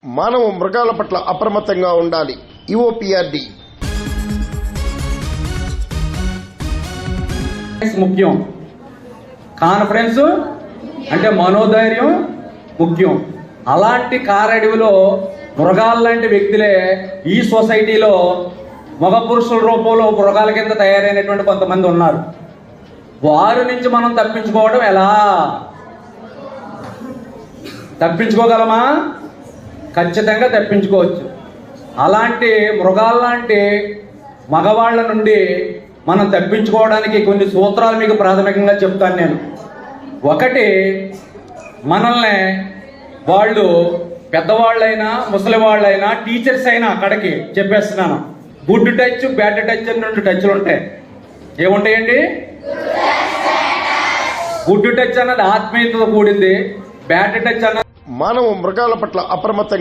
మానవ మృగాల పట్ల అప్రమత్తంగా ఉండాలి. ఈఓపీఆర్డీ ముఖ్యం. కాన్ఫిడెన్స్ అంటే మనోధైర్యం ముఖ్యం. అలాంటి కారడవిలో మృగాల లాంటి వ్యక్తులే ఈ సొసైటీలో మగ పురుషుల రూపంలో మృగాల కింద తయారైనటువంటి కొంతమంది ఉన్నారు. వారి నుంచి మనం తప్పించుకోవడం ఎలా? తప్పించుకోగలమా? ఖచ్చితంగా తప్పించుకోవచ్చు. అలాంటి మృగాల్లాంటి మగవాళ్ళ నుండి మనం తప్పించుకోవడానికి కొన్ని సూత్రాలు మీకు ప్రాథమికంగా చెప్తాను నేను. ఒకటి, మనల్ని వాళ్ళు పెద్దవాళ్ళైనా ముసలి వాళ్ళైనా టీచర్స్ అయినా అక్కడికి చెప్పేస్తున్నాను, గుడ్ టచ్ బ్యాడ్ టచ్ అని 2 టచ్లు ఉంటాయి. ఏముంటాయండి? గుడ్ టచ్ అన్నది ఆత్మీయతతో కూడింది, బ్యాడ్ టచ్ అన్నది మానవ మృగాల పట్ల అప్రమత్తంగా